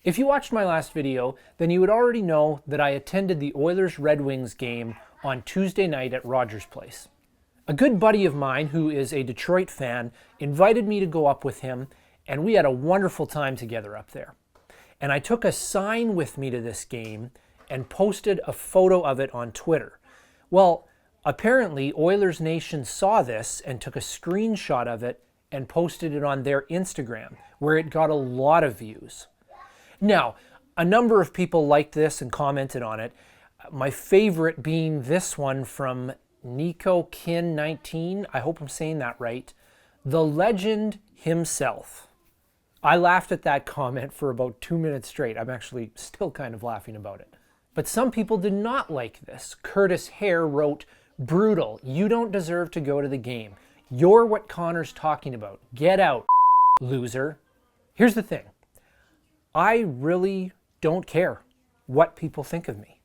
If you watched my last video, then you would already know that I attended the Oilers-Red Wings game on Tuesday night at Rogers Place. A good buddy of mine, who is a Detroit fan, invited me to go up with him, and we had a wonderful time together up there. And I took a sign with me to this game and posted a photo of it on Twitter. Well, apparently Oilers Nation saw this and took a screenshot of it and posted it on their Instagram, where it got a lot of views. Now, a number of people liked this and commented on it. My favorite being this one from Nico Kin 19. I hope I'm saying that right. The legend himself. I laughed at that comment for about 2 minutes straight. I'm actually still kind of laughing about it. But some people did not like this. Curtis Hare wrote, "Brutal. You don't deserve to go to the game. You're what Connor's talking about. Get out, loser." Here's the thing. I really don't care what people think of me.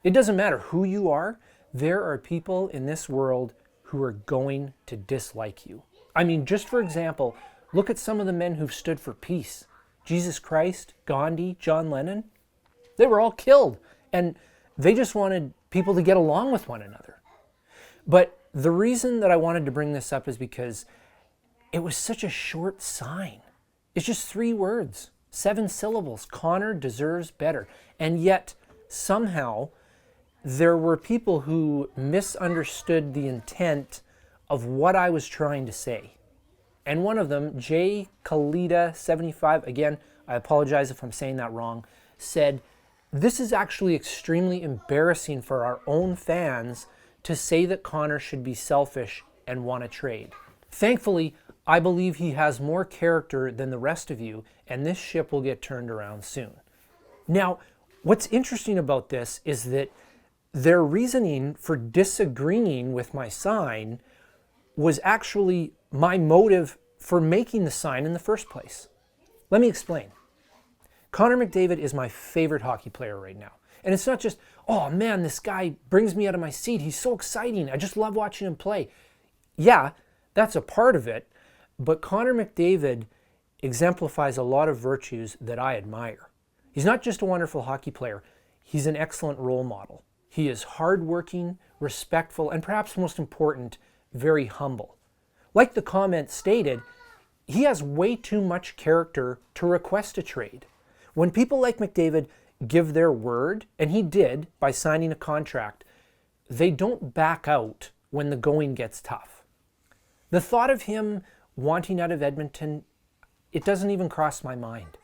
It doesn't matter who you are. There are people in this world who are going to dislike you. I mean, just for example, look at some of the men who've stood for peace. Jesus Christ, Gandhi, John Lennon. They were all killed, and they just wanted people to get along with one another. But the reason that I wanted to bring this up is because it was such a short sign. It's just 3 words, 7 syllables. Connor deserves better. And yet, somehow, there were people who misunderstood the intent of what I was trying to say. And one of them, J. Kalita 75, again, I apologize if I'm saying that wrong, said, "This is actually extremely embarrassing for our own fans to say that Connor should be selfish and want to trade." Thankfully, I believe he has more character than the rest of you, and this ship will get turned around soon. Now, what's interesting about this is that their reasoning for disagreeing with my sign was actually my motive for making the sign in the first place. Let me explain. Connor McDavid is my favorite hockey player right now. And it's not just, oh man, this guy brings me out of my seat. He's so exciting. I just love watching him play. Yeah, that's a part of it. But Connor McDavid exemplifies a lot of virtues that I admire. He's not just a wonderful hockey player. He's an excellent role model. He is hardworking, respectful, and perhaps most important, very humble. Like the comment stated, he has way too much character to request a trade. When people like McDavid give their word, and he did by signing a contract, they don't back out when the going gets tough. The thought of him wanting out of Edmonton, it doesn't even cross my mind.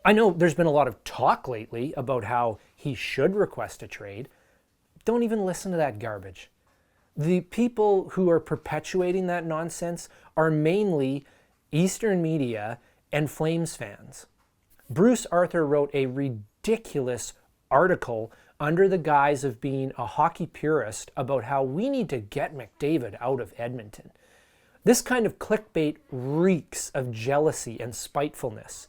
I know there's been a lot of talk lately about how he should request a trade. Don't even listen to that garbage. The people who are perpetuating that nonsense are mainly Eastern media and Flames fans. Bruce Arthur wrote a ridiculous article under the guise of being a hockey purist about how we need to get McDavid out of Edmonton. This kind of clickbait reeks of jealousy and spitefulness.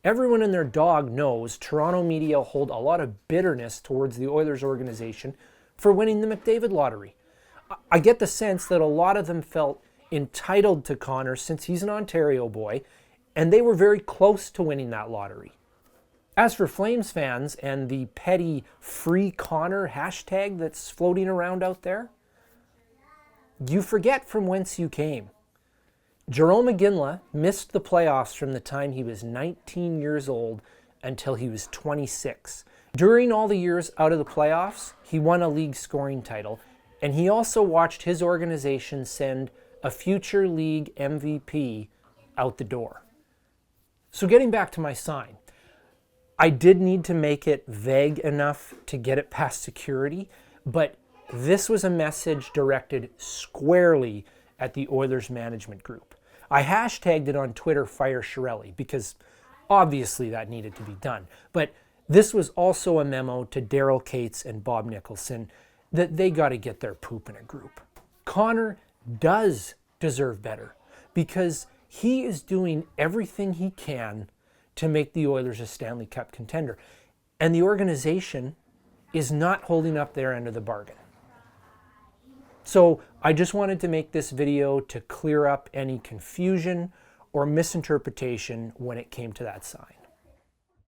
Everyone and their dog knows Toronto media hold a lot of bitterness towards the Oilers organization for winning the McDavid lottery. I get the sense that a lot of them felt entitled to Connor since he's an Ontario boy, and they were very close to winning that lottery. As for Flames fans and the petty "Free Connor" hashtag that's floating around out there, you forget from whence you came. Jarome Iginla missed the playoffs from the time he was 19 years old until he was 26. During all the years out of the playoffs, he won a league scoring title, and he also watched his organization send a future league MVP out the door. So getting back to my sign, I did need to make it vague enough to get it past security, but this was a message directed squarely at the Oilers management group. I hashtagged it on Twitter Fire Chiarelli because obviously that needed to be done. But this was also a memo to Daryl Cates and Bob Nicholson that they got to get their poop in a group. Connor does deserve better because he is doing everything he can to make the Oilers a Stanley Cup contender. And the organization is not holding up their end of the bargain. So I just wanted to make this video to clear up any confusion or misinterpretation when it came to that sign.